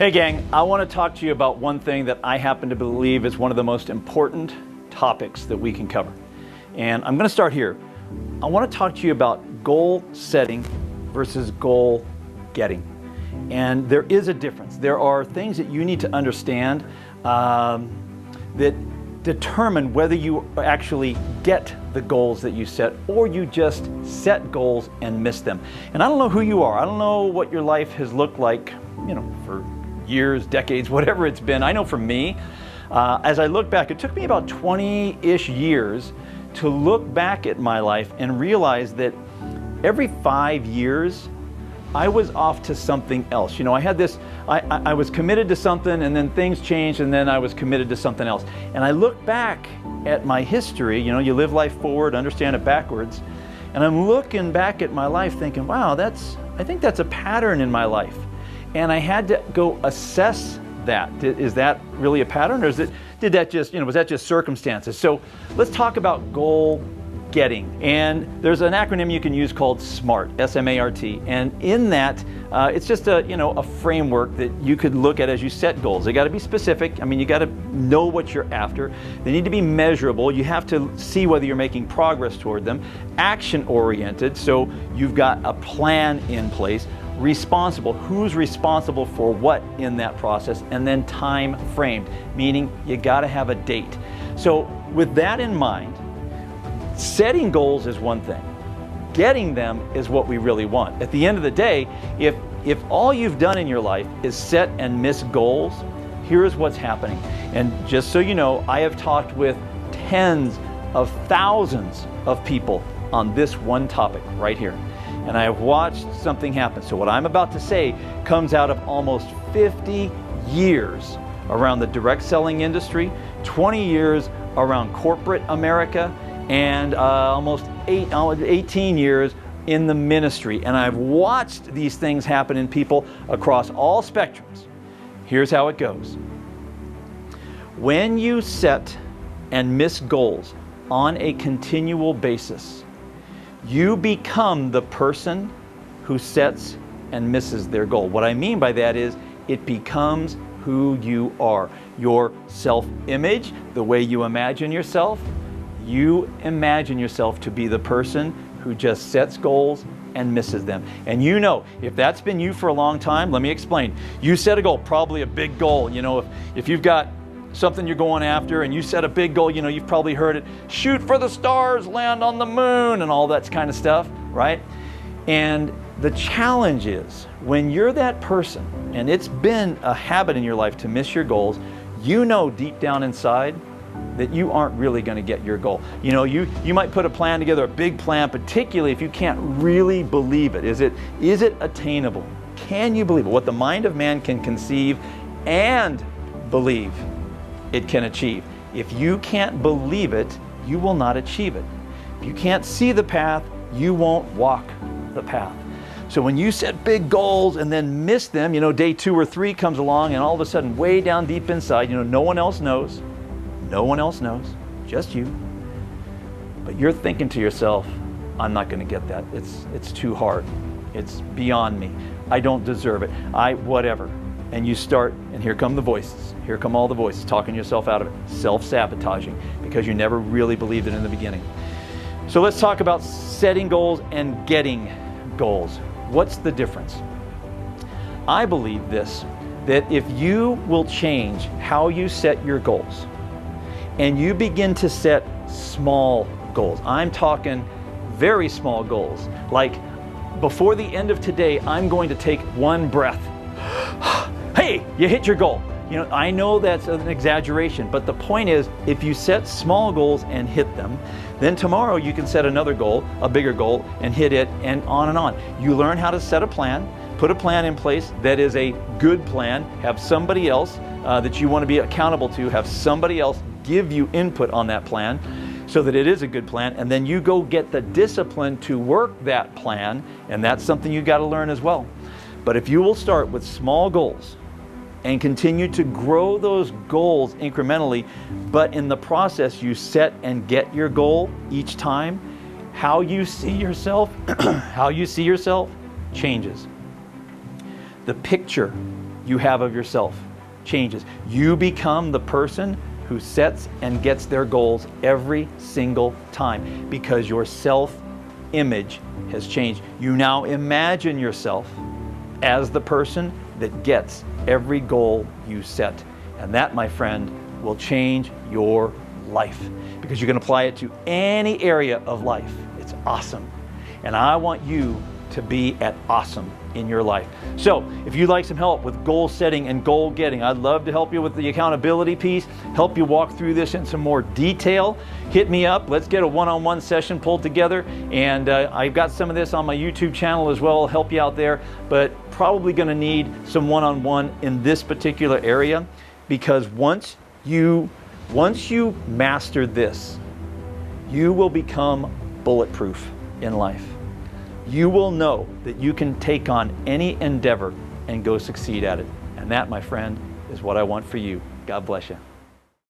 Hey gang, I want to talk to you about one thing that I happen to believe is one of the most important topics that we can cover. And I'm going to start here. I want to talk to you about goal setting versus goal getting. And there is a difference. There are things that you need to understand that determine whether you actually get the goals that you set or you just set goals and miss them. And I don't know who you are. I don't know what your life has looked like, for years, decades, whatever it's been. I know for me, as I look back, it took me about 20-ish years to look back at my life and realize that every 5 years, I was off to something else. I had this, I was committed to something and then things changed and then I was committed to something else. And I look back at my history, you live life forward, understand it backwards. And I'm looking back at my life thinking, wow, I think that's a pattern in my life. And I had to go assess that. Is that really a pattern, or was that just circumstances? So let's talk about goal getting. And there's an acronym you can use called SMART, S-M-A-R-T. And in that, it's just a framework that you could look at as you set goals. They got to be specific. You got to know what you're after. They need to be measurable. You have to see whether you're making progress toward them. Action oriented, so you've got a plan in place. Responsible, who's responsible for what in that process, and then time framed, meaning you got to have a date. So with that in mind, setting goals is one thing. Getting them is what we really want. At the end of the day, if all you've done in your life is set and miss goals, here's what's happening. And just so you know, I have talked with tens of thousands of people on this one topic right here. And I have watched something happen. So what I'm about to say comes out of almost 50 years around the direct selling industry, 20 years around corporate America, and almost 18 years in the ministry. And I've watched these things happen in people across all spectrums. Here's how it goes. When you set and miss goals on a continual basis, you become the person who sets and misses their goal. What I mean by that is it becomes who you are. Your self-image, the way you imagine yourself to be the person who just sets goals and misses them. And if that's been you for a long time, let me explain. You set a goal, probably a big goal. If you've got something you're going after and you set a big goal, you've probably heard it, shoot for the stars, land on the moon, and all that kind of stuff, right? And the challenge is when you're that person and it's been a habit in your life to miss your goals, deep down inside that you aren't really going to get your goal. You might put a plan together, a big plan, particularly if you can't really believe it. Is it attainable? Can you believe it? What the mind of man can conceive and believe, it can achieve. If you can't believe it, you will not achieve it. If you can't see the path, you won't walk the path. So when you set big goals and then miss them, day 2 or 3 comes along and all of a sudden way down deep inside, no one else knows, just you. But you're thinking to yourself, I'm not going to get that. It's too hard. It's beyond me. I don't deserve it. Whatever. And you start, and here come the voices. Here come all the voices talking yourself out of it, self-sabotaging, because you never really believed it in the beginning. So let's talk about setting goals and getting goals. What's the difference? I believe that if you will change how you set your goals, and you begin to set small goals, I'm talking very small goals, like before the end of today, I'm going to take one breath. Hey, you hit your goal. I know that's an exaggeration, but the point is, if you set small goals and hit them, then tomorrow you can set another goal, a bigger goal, and hit it, and on and on. You learn how to set a plan, put a plan in place that is a good plan, have somebody else that you want to be accountable to, have somebody else give you input on that plan so that it is a good plan, and then you go get the discipline to work that plan, and that's something you got to learn as well. But if you will start with small goals and continue to grow those goals incrementally, but in the process you set and get your goal each time, how you see yourself, changes. The picture you have of yourself changes. You become the person who sets and gets their goals every single time because your self-image has changed. You now imagine yourself as the person that gets every goal you set. And that, my friend, will change your life because you can apply it to any area of life. It's awesome. And I want you to be at awesome in your life. So if you'd like some help with goal setting and goal getting, I'd love to help you with the accountability piece, help you walk through this in some more detail. Hit me up. Let's get a one-on-one session pulled together. And I've got some of this on my YouTube channel as well. I'll help you out there, but probably going to need some one-on-one in this particular area because once you master this, you will become bulletproof in life. You will know that you can take on any endeavor and go succeed at it. And that, my friend, is what I want for you. God bless you.